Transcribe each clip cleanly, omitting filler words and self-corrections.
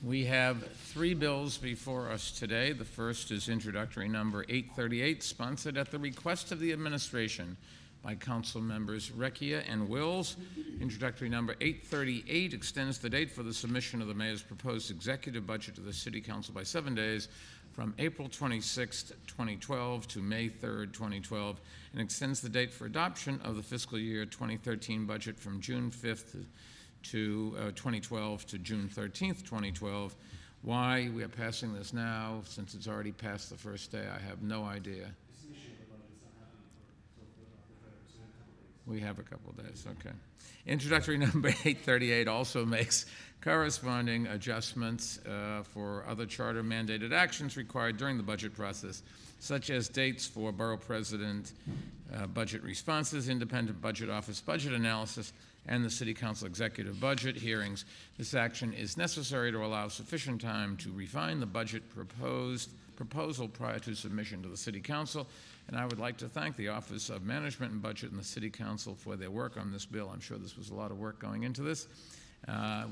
We have three bills before us today. The first is introductory number 838, sponsored at the request of the administration by Council members Recchia and Wills. Introductory number 838 extends the date for the submission of the mayor's proposed executive budget to the City Council by 7 days from April 26, 2012 to May 3rd, 2012, and extends the date for adoption of the fiscal year 2013 budget from June 5th to 2012 to June 13th, 2012. Why we are passing this now, since it's already passed the first day, I have no idea. We have a couple days, okay. Introductory number 838 also makes corresponding adjustments for other charter mandated actions required during the budget process, such as dates for Borough President budget responses, Independent Budget Office budget analysis, and the City Council executive budget hearings. This action is necessary to allow sufficient time to refine the budget proposal prior to submission to the City Council. And I would like to thank the Office of Management and Budget and the City Council for their work on this bill. I'm sure this was a lot of work going into this.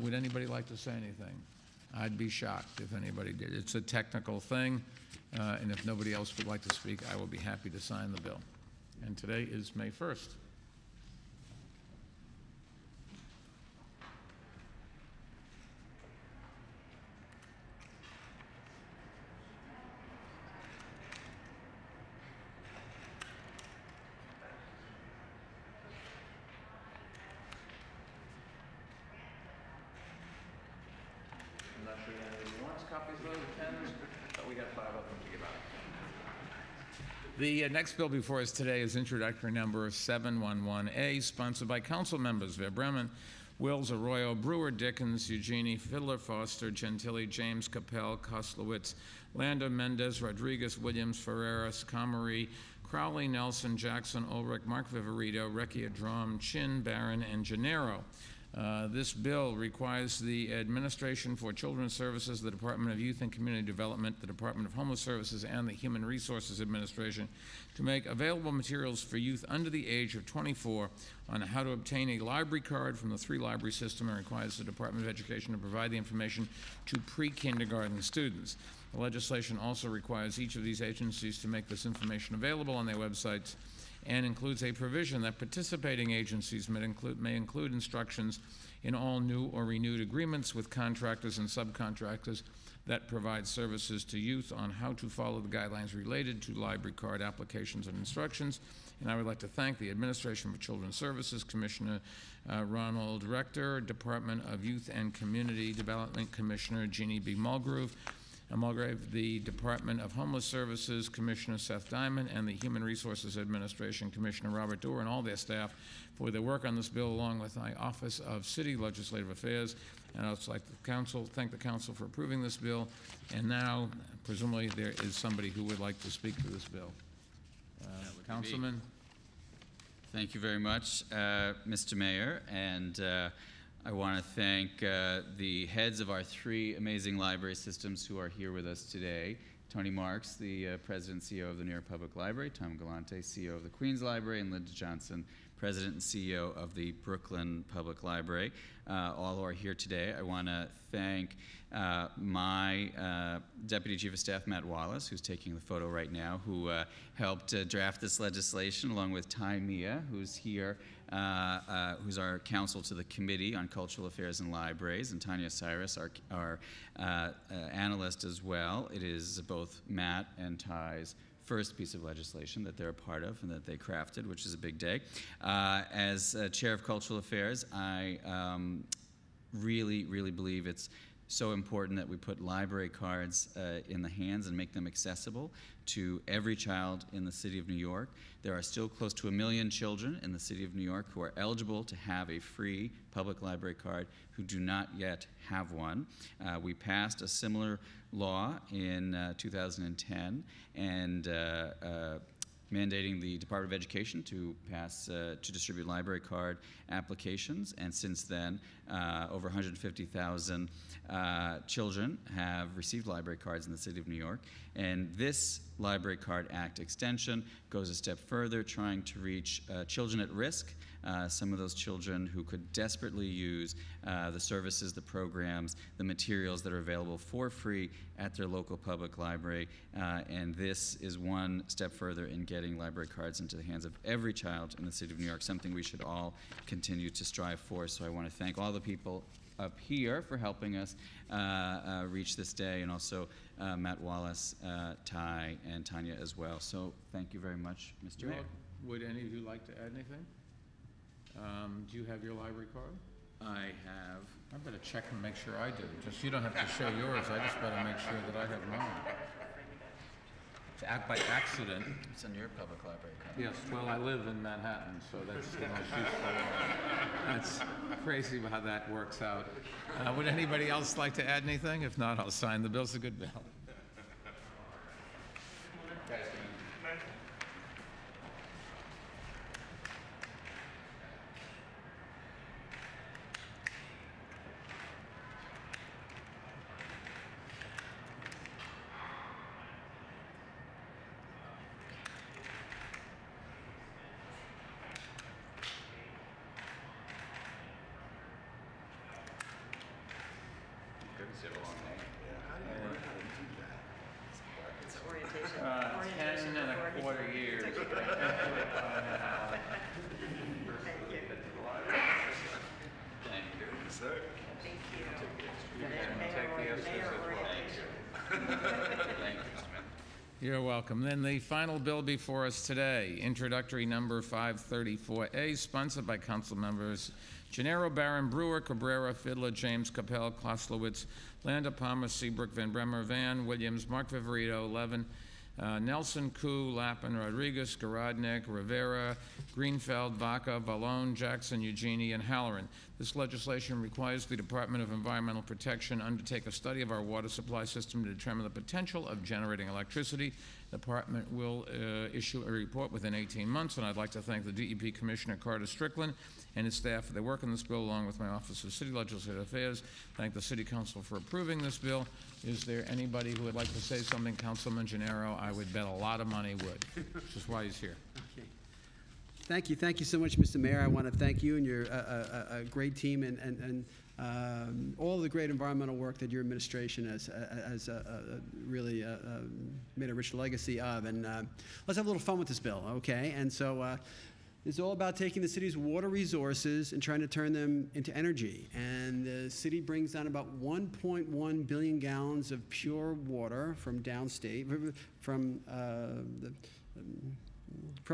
Would anybody like to say anything? I'd be shocked if anybody did. It's a technical thing, and if nobody else would like to speak, I will be happy to sign the bill. And today is May 1st. The next bill before us today is introductory number 711A, sponsored by Council members Verbremen, Wills, Arroyo, Brewer, Dickens, Eugenie, Fiddler, Foster, Gentili, James, Capel, Koslowitz, Landa, Mendez, Rodriguez, Williams, Ferreras, Comrie, Crowley, Nelson, Jackson, Ulrich, Mark Viverito, Recchia, Drum, Chin, Barron, and Gennaro. This bill requires the Administration for Children's Services, the Department of Youth and Community Development, the Department of Homeless Services, and the Human Resources Administration to make available materials for youth under the age of 24 on how to obtain a library card from the 3-library system, and requires the Department of Education to provide the information to pre-kindergarten students. The legislation also requires each of these agencies to make this information available on their websites, and includes a provision that participating agencies may include instructions in all new or renewed agreements with contractors and subcontractors that provide services to youth on how to follow the guidelines related to library card applications and instructions. And I would like to thank the Administration for Children's Services, Commissioner Ronald Rector, Department of Youth and Community Development Commissioner Jeannie B. Mulgrave, the Department of Homeless Services, Commissioner Seth Diamond, and the Human Resources Administration, Commissioner Robert Doerr, and all their staff for their work on this bill, along with my Office of City Legislative Affairs. And I'd also like to thank the Council for approving this bill. And now, presumably, there is somebody who would like to speak to this bill. Councilman. Thank you very much, Mr. Mayor. And I want to thank the heads of our 3 amazing library systems who are here with us today. Tony Marks, the President and CEO of the New York Public Library, Tom Galante, CEO of the Queens Library, and Linda Johnson, President and CEO of the Brooklyn Public Library, all who are here today. I want to thank my Deputy Chief of Staff, Matt Wallace, who's taking the photo right now, who helped draft this legislation, along with Ty Mia, who's here, who's our counsel to the Committee on Cultural Affairs and Libraries, and Tanya Cyrus, our analyst as well. It is both Matt and Ty's first piece of legislation that they're a part of and that they crafted, which is a big day. As Chair of Cultural Affairs, I really, really believe it's so important that we put library cards in the hands and make them accessible to every child in the city of New York. There are still close to 1 million children in the city of New York who are eligible to have a free public library card who do not yet have one. We passed a similar law in 2010 and mandating the Department of Education to distribute library card applications, and since then over 150,000 children have received library cards in the city of New York. And this Library Card Act extension goes a step further, trying to reach children at risk some of those children who could desperately use the services, the programs, the materials that are available for free at their local public library. And this is one step further in getting library cards into the hands of every child in the city of New York, something we should all continue to strive for. So I want to thank all the people up here for helping us reach this day, and also Matt Wallace, Ty, and Tanya as well. So thank you very much, Mr. Mayor. Would any of you like to add anything? Do you have your library card? I have. I better check and make sure I do. Just you don't have to show yours. I just better make sure that I have mine. To act by accident. It's on your public library card. Yes, well, I live in Manhattan, so that's the most useful. That's crazy how that works out. Would anybody else like to add anything? If not, I'll sign the bill. It's a good bill. It's orientation. 10 and a quarter years. Thank you. Thank you. Thank you. Take the S's as well. Thank you, Mr. Smith. You're welcome. Then the final bill before us today, introductory number 534A, sponsored by council members Gennaro, Barron, Brewer, Cabrera, Fidler, James, Capel, Kloslowitz, Landa, Palmer, Seabrook, Van Bremer, Van, Williams, Mark Viverito, Levin, Nelson, Koo, Lappin, Rodriguez, Garodnik, Rivera, Greenfeld, Vaca, Vallone, Jackson, Eugenie, and Halloran. This legislation requires the Department of Environmental Protection undertake a study of our water supply system to determine the potential of generating electricity. The department will issue a report within 18 months, and I'd like to thank the DEP Commissioner Carter Strickland and his staff for their work on this bill, along with my Office of City Legislative Affairs. Thank the City Council for approving this bill. Is there anybody who would like to say something? Councilman Gennaro, I would bet a lot of money would, which is why he's here. Okay. Thank you so much, Mr. Mayor. I want to thank you and your great team and all the great environmental work that your administration has really made a rich legacy of. And let's have a little fun with this bill, okay? And so it's all about taking the city's water resources and trying to turn them into energy. And the city brings down about 1.1 billion gallons of pure water from downstate, from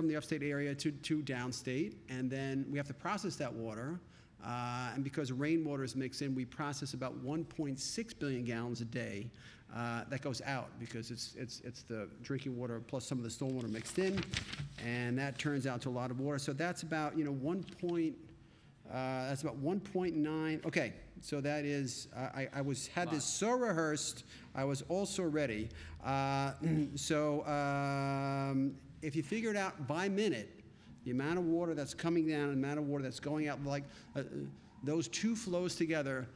the upstate area to downstate, and then we have to process that water. And because rainwater is mixed in, we process about 1.6 billion gallons a day that goes out because it's the drinking water plus some of the stormwater mixed in, and that turns out to a lot of water. So that's about that's about 1.9. Okay, so that is had this so rehearsed, I was also ready. If you figure it out by minute, the amount of water that's coming down and the amount of water that's going out, like those two flows together,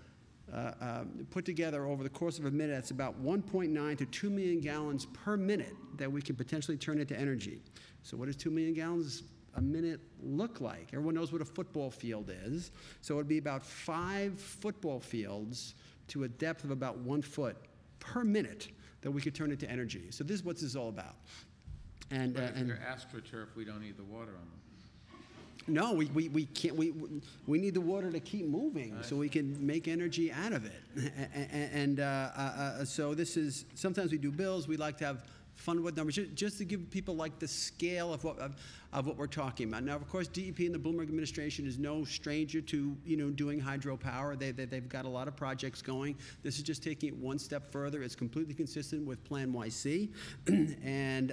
put together over the course of a minute, that's about 1.9 to 2 million gallons per minute that we can potentially turn into energy. So what does 2 million gallons a minute look like? Everyone knows what a football field is. So it would be about 5 football fields to a depth of about 1 foot per minute that we could turn into energy. So this is what this is all about. And But if you're AstroTurf, we don't need the water on them. no, we can't. We need the water to keep moving so we can make energy out of it. So this is, sometimes we do bills. We like to have fun with numbers, just to give people like the scale of what we're talking about. Now, of course, DEP and the Bloomberg administration is no stranger to doing hydropower. They've got a lot of projects going. This is just taking it one step further. It's completely consistent with Plan YC, and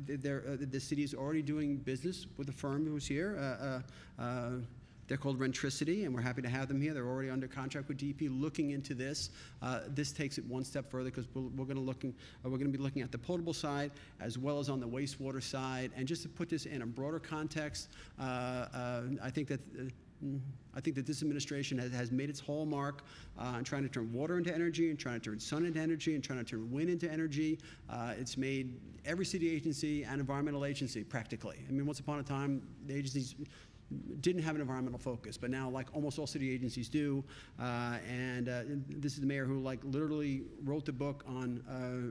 the city is already doing business with a firm who's here. They're called Rentricity, and we're happy to have them here. They're already under contract with DEP, looking into this. This takes it one step further because we're going to be looking at the potable side as well as on the wastewater side. And just to put this in a broader context, I think that I think that this administration has made its hallmark in trying to turn water into energy, and trying to turn sun into energy, and trying to turn wind into energy. It's made every city agency and environmental agency, practically. I mean, once upon a time, the agencies didn't have an environmental focus, but now, like, almost all city agencies do. This is the mayor who, like, literally wrote the book on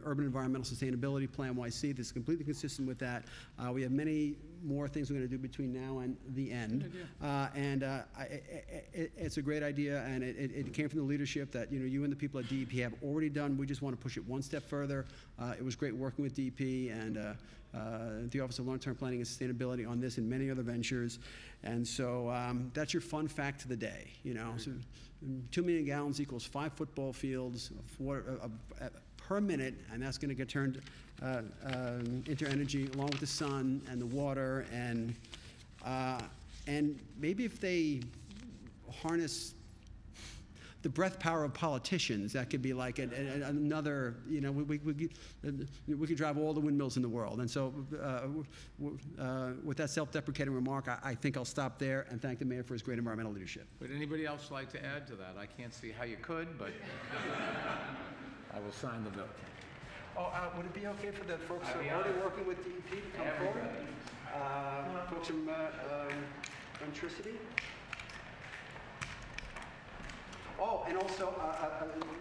urban environmental sustainability, Plan YC. This is completely consistent with that. We have many more things we're going to do between now and the end. It's a great idea, and it came from the leadership that you and the people at DEP have already done. We just want to push it one step further. It was great working with DEP and the Office of Long-Term Planning and Sustainability on this and many other ventures. And so that's your fun fact of the day. So 2 million gallons equals 5 football fields of water, per minute, and that's going to get turned into energy along with the sun and the water, and maybe if they harness the breath power of politicians, that could be like another, we could drive all the windmills in the world. And so with that self-deprecating remark, I think I'll stop there and thank the mayor for his great environmental leadership. Would anybody else like to add to that? I can't see how you could, but I will sign the bill. Oh, would it be okay for the folks who are already working with DEP to come forward? Folks from electricity? Oh, and also,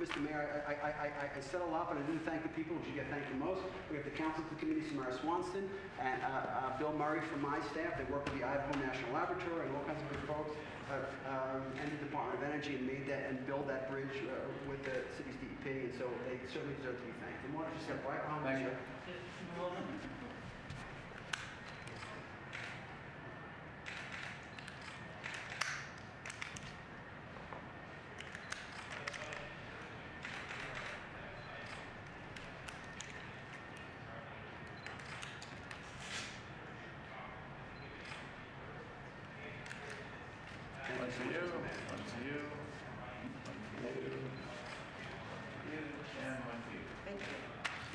Mr. Mayor, I said a lot, but I didn't thank the people who should get thanked the most. We have the Council to Committee, Samara Swanston, and Bill Murray from my staff. They work with the Idaho National Laboratory and all kinds of good folks, and the Department of Energy, and made that and build that bridge with the city's DEP, and so they certainly deserve to be thanked. And want to just step right behind you. One to you, one to you, one to you, and one to you. Thank you.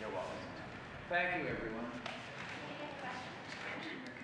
You're welcome. Thank you, everyone. Any questions?